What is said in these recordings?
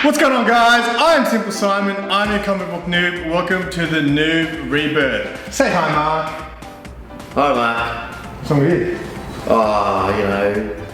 What's going on, guys? I'm SimpleSimon. I'm your comic book noob. Welcome to the Noob Rebirth. Say hi, Mark. Hi, Mark. What's wrong with you? Oh, you know,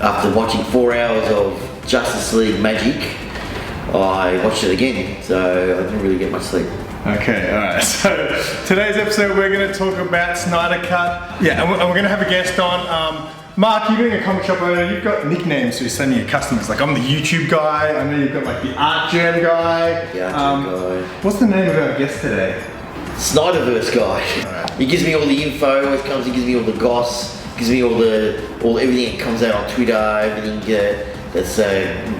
after watching 4 hours of Justice League Magic, I watched it again, so I didn't really get much sleep. Okay, alright. So today's episode, we're going to talk about Snyder Cut. Yeah, and we're going to have a guest on. Mark, you're being a comic shop owner, you've got nicknames for sending your customers. Like, I'm the YouTube guy, I know you've got like the Art Jam guy. The Art Jam guy. What's the name of our guest today? Snyderverse guy. Alright. He gives me all the info, he gives me all the goss, gives me all everything that comes out on Twitter, everything that's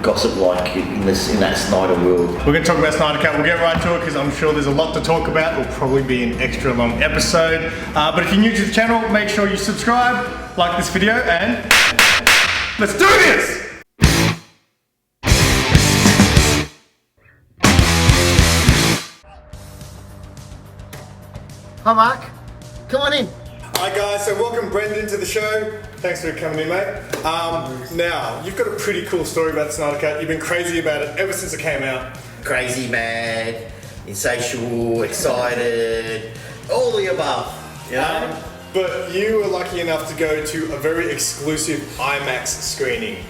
gossip like in that Snyder world. We're going to talk about Snyder Cut. We'll get right to it because I'm sure there's a lot to talk about. It'll probably be an extra long episode. But if you're new to the channel, make sure you subscribe, like this video, and let's do this! Hi, Mark. Come on in. Hi guys, so welcome Brendan to the show. Thanks for coming in, mate. Now, you've got a pretty cool story about the Snyder Cut. You've been crazy about it ever since it came out. Crazy, mad, insatiable, excited, all the above. You know? But you were lucky enough to go to a very exclusive IMAX screening.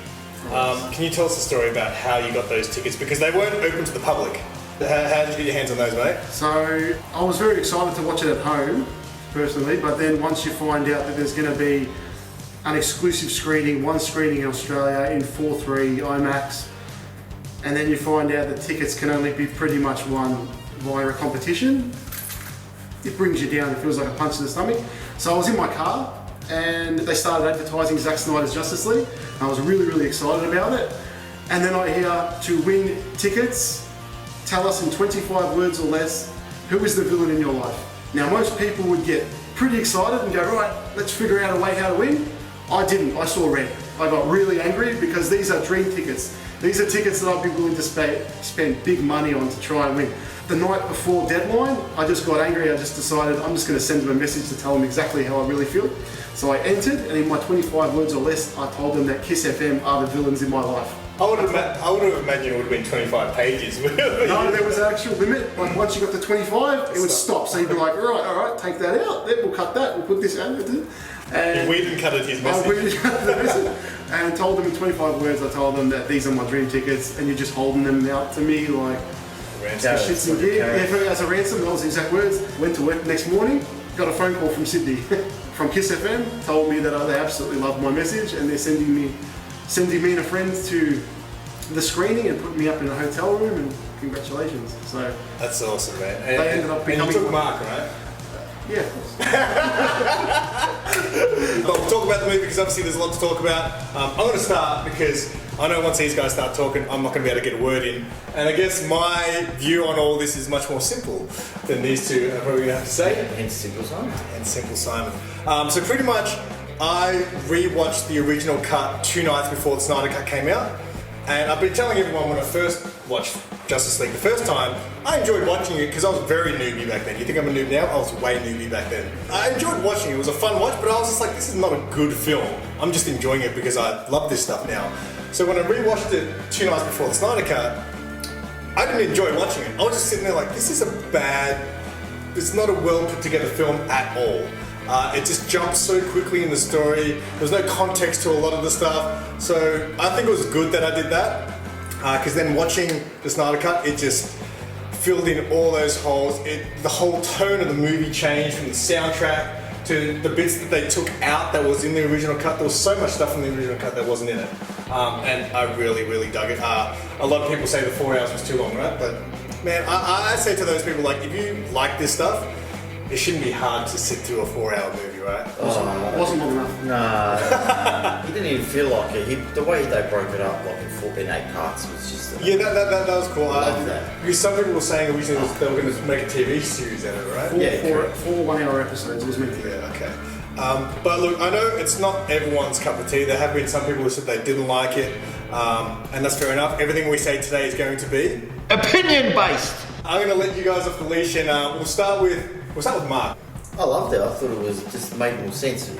Can you tell us the story about how you got those tickets? Because they weren't open to the public. How did you get your hands on those, mate? So, I was very excited to watch it at home, personally, but then once you find out that there's going to be an exclusive screening, one screening in Australia in 4:3 IMAX, and then you find out that tickets can only be pretty much won via a competition, it brings you down. It feels like a punch in the stomach. So I was in my car and they started advertising Zack Snyder's Justice League. I was really excited about it. And then I hear, to win tickets, tell us in 25 words or less, who is the villain in your life? Now, most people would get pretty excited and go, right, let's figure out a way how to win. I didn't, I saw red. I got really angry because these are dream tickets. These are tickets that I'd be willing to spend big money on to try and win. The night before deadline, I just got angry. I just decided I'm just going to send them a message to tell them exactly how I really feel. So I entered, and in my 25 words or less, I told them that Kiss FM are the villains in my life. I would have imagined it would have been 25 pages. No, there was an actual limit. Like once you got to 25, it would stop. So you'd be like, all right, take that out. Then we'll cut that. We'll put this out. And we didn't cut it his message. We didn't cut the message. And told them in 25 words. I told them that these are my dream tickets, and you're just holding them out to me like shits and gear. Yeah, as a ransom. That was the exact words. Went to work next morning. Got a phone call from Sydney, from Kiss FM. Told me that they absolutely loved my message, and they're sending me and a friend to the screening and put me up in a hotel room, and congratulations. So that's awesome, man. And they ended up becoming. And you took Mark, right? Yeah, of course. But we'll talk about the movie because obviously there's a lot to talk about. I'm going to start because I know once these guys start talking, I'm not going to be able to get a word in. And I guess my view on all this is much more simple than these two are probably going to have to say. Hence SimpleSimon. And SimpleSimon. So pretty much, I rewatched the original cut 2 nights before the Snyder Cut came out. And I've been telling everyone when I first watched Justice League the first time, I enjoyed watching it because I was very newbie back then. You think I'm a noob now? I was way newbie back then. I enjoyed watching it. It was a fun watch, but I was just like, this is not a good film. I'm just enjoying it because I love this stuff now. So when I rewatched it 2 nights before the Snyder Cut, I didn't enjoy watching it. I was just sitting there like, this is it's not a well put together film at all. It just jumps so quickly in the story. There's no context to a lot of the stuff. So I think it was good that I did that. Because then watching the Snyder Cut, it just filled in all those holes. The whole tone of the movie changed from the soundtrack to the bits that they took out that was in the original cut. There was so much stuff in the original cut that wasn't in it. And I really dug it. A lot of people say the 4 hours was too long, right? But man, I say to those people, like, if you like this stuff, it shouldn't be hard to sit through a 4-hour movie, right? Wasn't long enough. Nah, he didn't even feel like it. The way they broke it up, like in 8 parts, was just. Yeah, that was cool. I love that. Because some people were saying originally they were going to make a TV series out of it, right? Four 1-hour episodes. It was meant to be. Yeah, okay. But look, I know it's not everyone's cup of tea. There have been some people who said they didn't like it, and that's fair enough. Everything we say today is going to be opinion-based. I'm going to let you guys off the leash, and we'll start with Mark. I loved it. I thought it was just made more sense.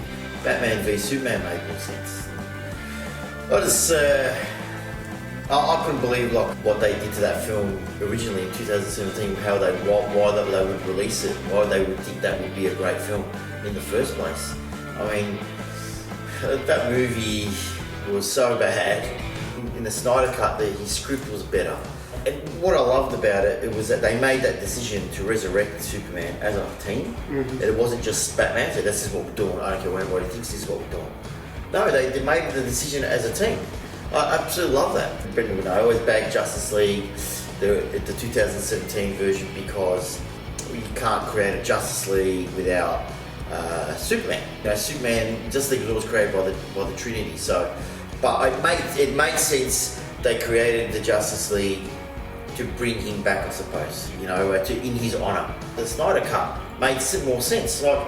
Batman v Superman made more sense. I just I couldn't believe like what they did to that film originally in 2017. How why they would release it, why they would think that would be a great film in the first place. I mean, that movie was so bad. In the Snyder Cut, his script was better. And what I loved about it was that they made that decision to resurrect Superman as a team. Mm-hmm. That it wasn't just Batman, so this is what we're doing. I don't care what anybody thinks, this is what we're doing. No, they made the decision as a team. I absolutely love that. Brendan would know, I always bagged Justice League, the 2017 version, because you can't create a Justice League without Superman. You know, Superman, Justice League was always created by the Trinity. So, but it made sense they created the Justice League to bring him back, I suppose. You know, in his honour. The Snyder Cut made more sense. Like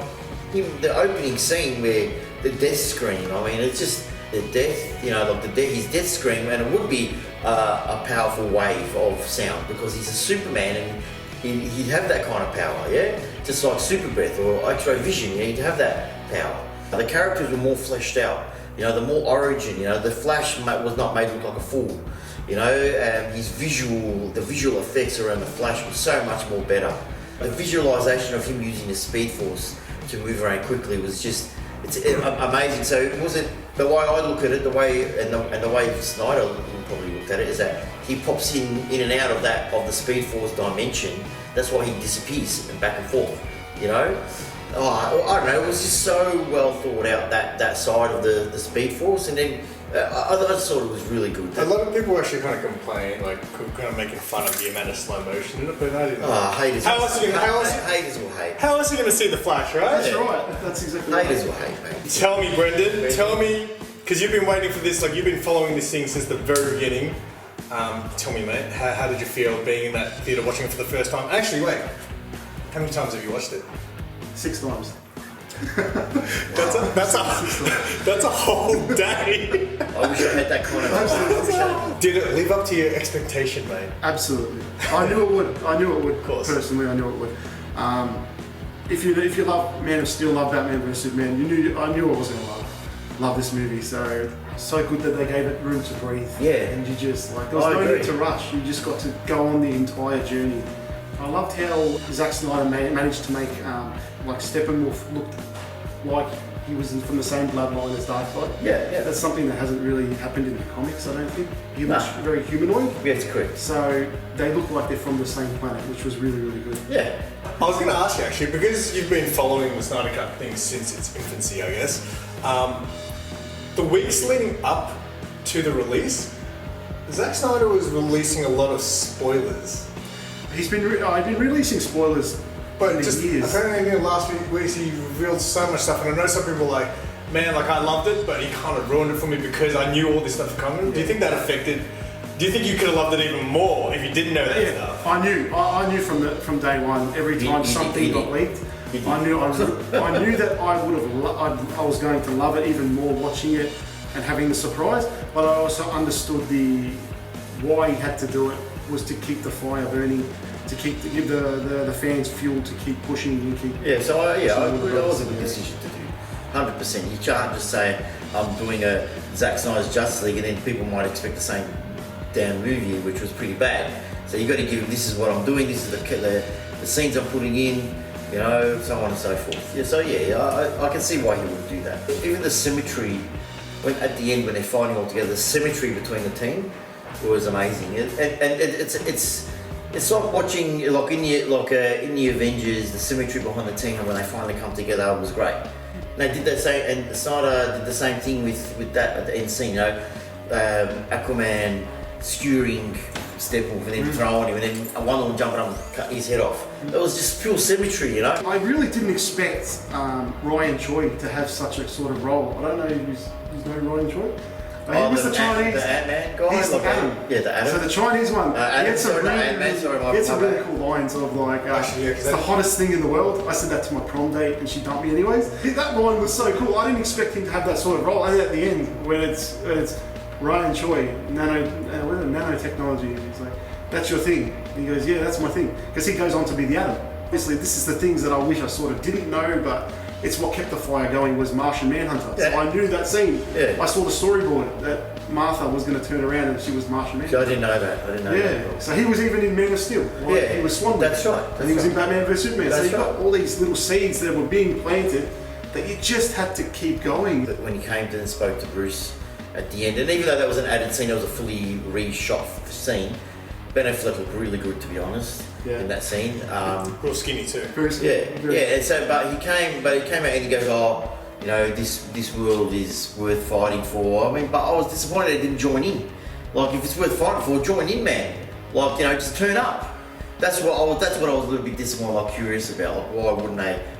the opening scene where the death scream. I mean, it's just the death. You know, like his death scream, and it would be a powerful wave of sound because he's a Superman and he'd have that kind of power, yeah? Just like super breath or X-ray vision, you know, he'd have that power. The characters were more fleshed out, you know, the more origin, you know, the Flash was not made to look like a fool, you know, the visual effects around the Flash was so much more better. The visualization of him using the Speed Force to move around quickly was just, it's amazing. So it wasn't, the way I look at it, the way Snyder probably looked at it, is that he pops in and out of the Speed Force dimension. That's why he disappears back and forth, you know. I don't know, it was just so well thought out, that side of the Speed Force, and then I just thought it was really good. A lot of people actually kind of complain, like kind of making fun of the amount of slow motion in it, but I didn't. Haters. Haters will hate. How else are you going to see the Flash, right? That's right. That's exactly right. Haters will hate, mate. Tell me, Brendan. Tell me, because you've been waiting for this, like you've been following this thing since the very beginning. Tell me, mate, how did you feel being in that theatre watching it for the first time? Actually, wait, how many times have you watched it? 6 times. That's a whole day. I wish I had that kind of. Did it live up to your expectation, mate? Absolutely. I knew it would. Of course. Personally, I knew it would. If you love Man of Steel, love Batman vs Superman, I knew I was going to love this movie. So good that they gave it room to breathe. Yeah. And you just there was no need to rush. You just got to go on the entire journey. I loved how Zack Snyder managed to make Steppenwolf look like he was from the same bloodline as Darkseid. Yeah. That's something that hasn't really happened in the comics, I don't think. He looks very humanoid. Yeah, it's correct. So they look like they're from the same planet, which was really, really good. Yeah. I was going to ask you actually, because you've been following the Snyder Cut thing since its infancy, I guess. The weeks leading up to the release, Zack Snyder was releasing a lot of spoilers. I've been releasing spoilers, but just years. Apparently, in the last few weeks, he revealed so much stuff, and I know some people are like, man, like I loved it, but he kind of ruined it for me because I knew all this stuff coming. Yeah. Do you think that affected? Do you think you could have loved it even more if you didn't know that stuff? I knew from day one. Every time something got leaked, I knew that I was going to love it even more watching it and having the surprise. But I also understood why he had to do it was to keep the fire burning, to give the fans fuel to keep pushing and keep. Yeah, so that was a good decision to do. 100%. You can't just say I'm doing a Zack Snyder's Justice League and then people might expect the same damn movie, which was pretty bad. So you got to give them, this is what I'm doing, this is the scenes I'm putting in, you know, so on and so forth. Yeah, so I can see why he would do that. Even the symmetry, at the end when they're fighting all together, the symmetry between the team was amazing. And it's like watching in the Avengers, the symmetry behind the team when they finally come together was great. And they did that same, and Snyder did the same thing with that at the end scene. You know, Aquaman skewering Steppenwolf and then throwing him, and then one of them jumping up and cutting his head off. It was just pure symmetry, you know. I really didn't expect Ryan Choi to have such a sort of role. I don't know who's Ryan Choi. He was the Chinese. The Ant-Man guy? He's the Atom. Yeah, the Atom. So the Chinese one, he had some really cool lines of like, it's the hottest thing in the world. I said that to my prom date and she dumped me anyways. That line was so cool. I didn't expect him to have that sort of role. And at the end, when it's Ryan Choi, nanotechnology, he's like, that's your thing. And he goes, yeah, that's my thing. Because he goes on to be the Atom. Obviously, this is the things that I wish I sort of didn't know, but it's what kept the fire going was Martian Manhunter. Yeah. So I knew that scene. Yeah. I saw the storyboard that Martha was going to turn around and she was Martian Manhunter. So I didn't know that. I didn't know that. Yeah. So he was even in Man of Steel. Like, Yeah. He was Swan. That's right. And he was in Batman vs Superman. So That's you got right. all these little seeds that were being planted that you just had to keep going. But when he came to and spoke to Bruce at the end, and even though that was an added scene, that was a fully reshot scene. Ben Affleck looked really good, to be honest, in that scene. Real skinny too. And so, but he came out and he goes, "Oh, you know, this world is worth fighting for." I mean, but I was disappointed he didn't join in. Like, if it's worth fighting for, join in, man. Like, you know, just turn up. That's what I was a little bit disappointed, like curious about. Like, why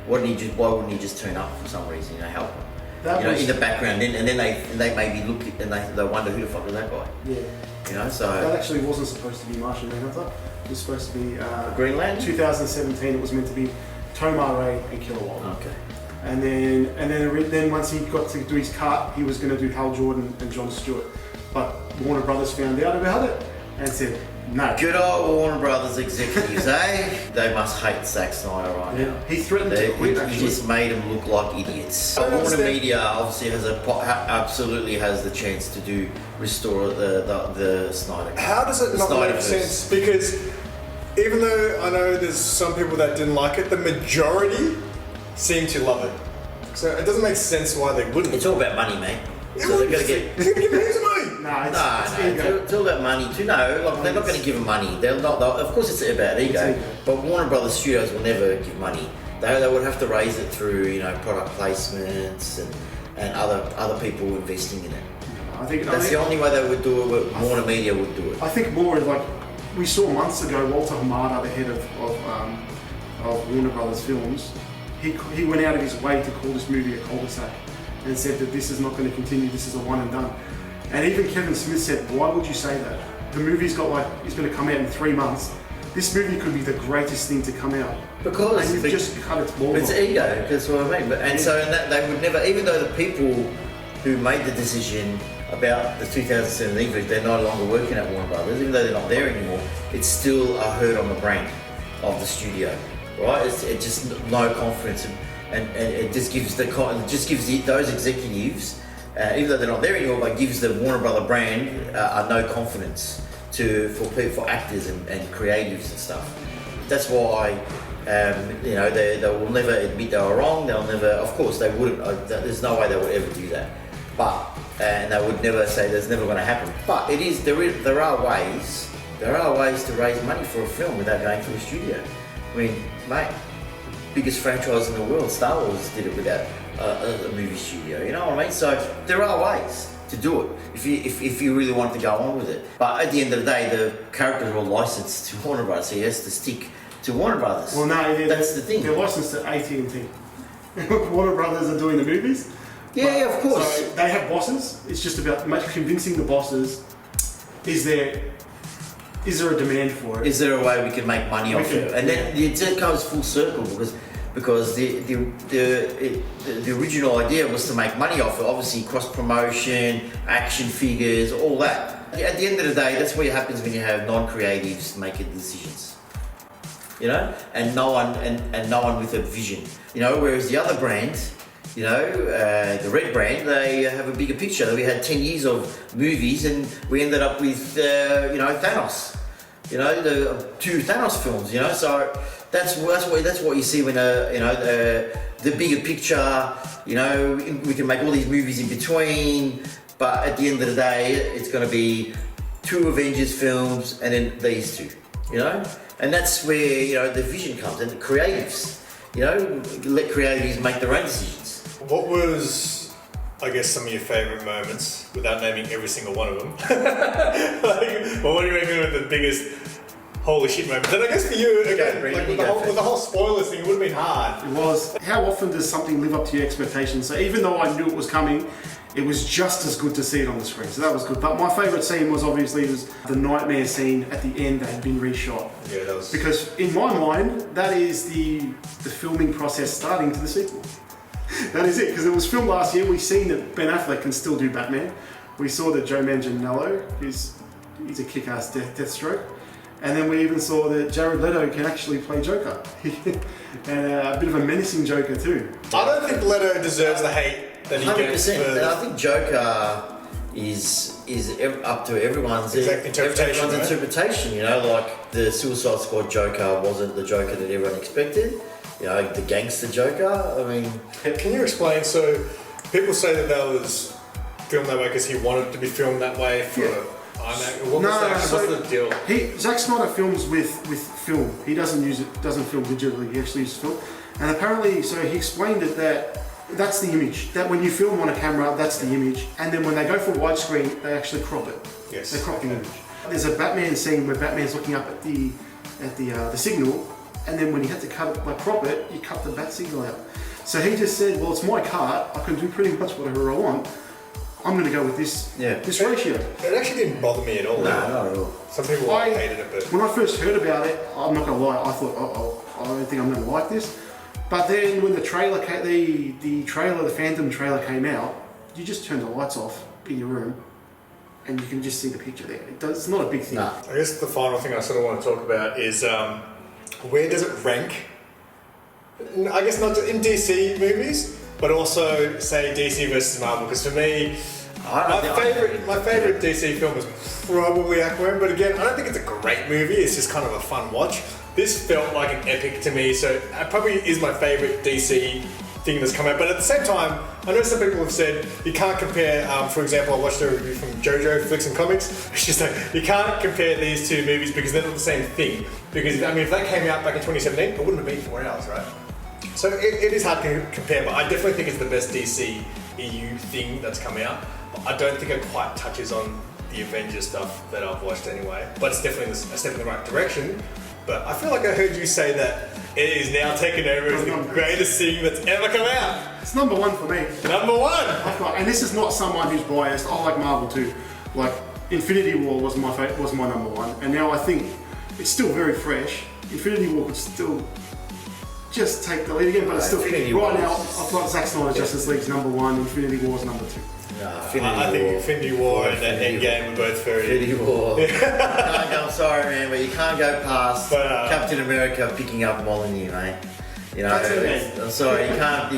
wouldn't he just turn up for some reason? You know, help him. In the background, and then they maybe look and they wonder who the fuck was that guy. Yeah. You know, so that actually wasn't supposed to be Martian Manhunter. It was supposed to be Green Lantern. 2017. It was meant to be Tomar Ray and Kilowog. Okay. And then once he got to do his cut, he was going to do Hal Jordan and John Stewart. But Warner Brothers found out about it and said no. Good old Warner Brothers executives, eh? They must hate Zack Snyder right now. He threatened to quit. He just made them look like idiots. Warner Media obviously absolutely has the chance to restore the Snyder Cut. How does it not make sense? Because even though I know there's some people that didn't like it, the majority seem to love it. So it doesn't make sense why they wouldn't. It's all about money, man. So they're going to get. They're going to give heaps of money. It's all about money too. No, like they're not going to give them money. They'll not. Of course, it's about ego. But Warner Brothers Studios will never give money. They would have to raise it through product placements and other people investing in it. I think that's the only way they would do it. But Warner Media would do it. I think more like we saw months ago. Walter Hamada, the head of Warner Brothers Films, he went out of his way to call this movie a cul-de-sac and said that this is not going to continue. This is a one and done. And even Kevin Smith said, "Why would you say that? The movie's got it's going to come out in 3 months. This movie could be the greatest thing to come out because you've just cut its balls. It's ego. That's what I mean. So they would never, even though the people who made the decision about the 2017 version, they're no longer working at Warner Brothers, even though they're not there anymore. It's still a hurt on the brand of the studio, right? It's just no confidence, and it just gives those executives. Even though they're not there anymore, but gives the Warner Brother brand no confidence for actors and creatives and stuff. That's why they will never admit they were wrong. They'll never, of course, they wouldn't. There's no way they would ever do that. But and they would never say that's never going to happen. But there are ways to raise money for a film without going through a studio. I mean, mate, biggest franchise in the world, Star Wars did it without a movie studio, you know what I mean? So there are ways to do it if you really want to go on with it. But at the end of the day, the characters are all licensed to Warner Brothers, so he has to stick to Warner Brothers. Well, no, that's the thing. They're licensed to AT&T. Warner Brothers are doing the movies. Yeah, of course. So they have bosses. It's just about convincing the bosses. Is there a demand for it? Is there a way we can make money off it? And then it comes full circle because the original idea was to make money off it. Obviously, cross promotion, action figures, all that. At the end of the day, that's what happens when you have non-creatives making decisions. And no one with a vision. Whereas the other brands, the Red brand, they have a bigger picture. We had 10 years of movies, and we ended up with Thanos. The 2 Thanos films. So that's what you see when the bigger picture. We can make all these movies in between, but at the end of the day, it's going to be 2 Avengers films and then these 2. And that's where the vision comes, and the creatives. Let creatives make their own decisions. What was, I guess, some of your favourite moments, without naming every single one of them? What do you reckon were the biggest holy shit moments? And I guess for you, again, with the whole spoilers thing, it would have been hard. It was. How often does something live up to your expectations? So even though I knew it was coming, it was just as good to see it on the screen. So that was good. But my favourite scene was obviously the nightmare scene at the end that had been reshot. Yeah, that was... Because in my mind, that is the filming process starting to the sequel. That is it, because it was filmed last year. We've seen that Ben Affleck can still do Batman. We saw that Joe Manganiello, he's a kick-ass Deathstroke. And then we even saw that Jared Leto can actually play Joker. And a bit of a menacing Joker too. I don't think Leto deserves the hate that he gets. 100%. And I think Joker is up to everyone's interpretation. You know, like the Suicide Squad Joker wasn't the Joker that everyone expected. You know, the gangster Joker. I mean, can you explain? So people say that was filmed that way because he wanted it to be filmed that way for IMAX. What's the deal? Zack Snyder films with film. He doesn't film digitally. He actually uses film. And apparently, so he explained it that that's the image. That when you film on a camera, that's the image. And then when they go for widescreen, they actually crop it. Yes. They crop the image. There's a Batman scene where Batman's looking up at the signal, and then when you had to crop it, you cut the bat signal out. So he just said, well, it's my cut. I can do pretty much whatever I want. I'm going to go with this ratio. It actually didn't bother me at all. No, not at all. Some people hated it, but when I first heard about it, I'm not going to lie, I thought, I don't think I'm going to like this. But then when the trailer, the Phantom trailer came out, you just turn the lights off in your room, and you can just see the picture there. It's not a big thing. Nah. I guess the final thing I sort of want to talk about is where does it rank? I guess not in DC movies, but also say DC versus Marvel. Because for me, my favorite DC film is probably Aquaman. But again, I don't think it's a great movie. It's just kind of a fun watch. This felt like an epic to me, so it probably is my favorite DC thing that's come out. But at the same time, I know some people have said you can't compare, for example, I watched a review from JoJo Flicks and Comics. It's just like, you can't compare these two movies because they're not the same thing. Because, I mean, if that came out back in 2017, it wouldn't have been 4 hours, right? So it is hard to compare, but I definitely think it's the best DC EU thing that's come out. I don't think it quite touches on the Avengers stuff that I've watched anyway, but it's definitely a step in the right direction. But I feel like I heard you say that it is now taken over as the greatest thing that's ever come out. It's number one for me. Number one! And this is not someone who's biased. I like Marvel too. Like, Infinity War was my number one, and now I think it's still very fresh. Infinity War could still just take the lead again, but it's still right now. I've got Zack Snyder Justice League's number one. Infinity War's number two. I think Infinity War and Endgame are both very... Infinity War. I'm sorry, man, but you can't go past Captain America picking up Molyneux, mate. You know, I'm sorry, you can't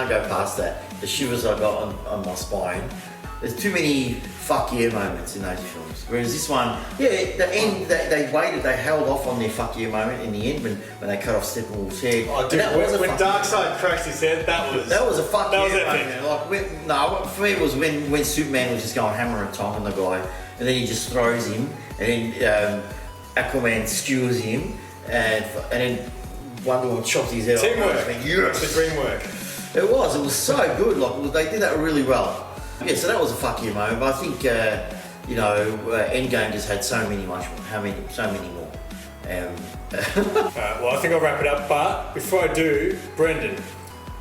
go past that. The shivers I got on my spine. There's too many fuck yeah moments in those films. Whereas this one, the end, they waited, they held off on their fuck yeah moment in the end when they cut off Steppenwolf's head. Oh, dude, when Darkseid crashed his head, that was a fuck yeah moment. Like, for me it was when Superman was just going hammer and tong on the guy, and then he just throws him, and then Aquaman skewers him, and then Wonder Woman chops his head off. Teamwork. Yes. The dream work. It was so good. Like, they did that really well. Yeah, so that was a fuck you moment. But I think Endgame just had so many more. Well, I think I'll wrap it up. But before I do, Brendan,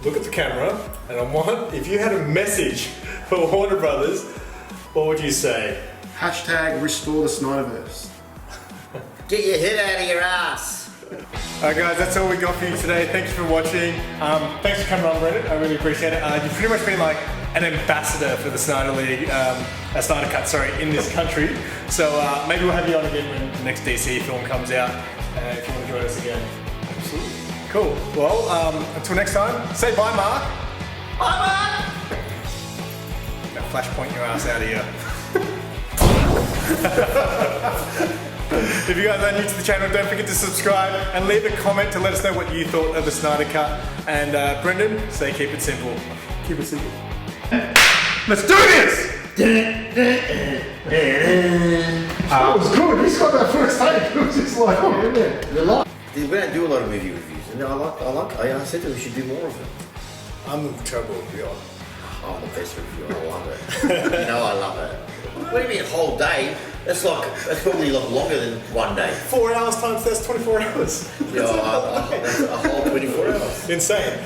look at the camera, and I want, if you had a message for Warner Brothers, what would you say? # restore the Snyderverse. Get your head out of your ass. Alright guys, that's all we got for you today. Thanks for watching. Thanks for coming on, Brendan. I really appreciate it. You've pretty much been like an ambassador for the Snyder League, Snyder Cut, in this country. So maybe we'll have you on again when the next DC film comes out, if you want to join us again. Absolutely. Cool. Well, until next time, say bye, Mark. Bye, Mark. Now flashpoint your ass out of here. If you guys are new to the channel, don't forget to subscribe and leave a comment to let us know what you thought of the Snyder Cut. And Brendan, say keep it simple. Keep it simple. Let's do this! That was good. He's got that first take. It was just like, oh, yeah. We don't do a lot of movie reviews, and I said that we should do more of them. I'm a terrible reviewer. I'm the best reviewer. I love it. You know I love it. What do you mean a whole day? That's probably longer than 1 day. 4 hours times that's 24 hours. Yeah, that's a whole 24 hours. Insane.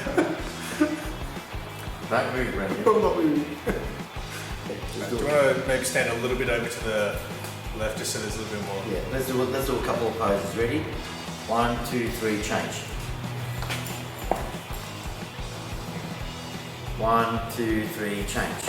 Don't move, Brandon. I'm not moving. Do you want to maybe stand a little bit over to the left just so there's a little bit more? Yeah, let's do a couple of poses. Ready? 1, 2, 3, change. 1, 2, 3, change.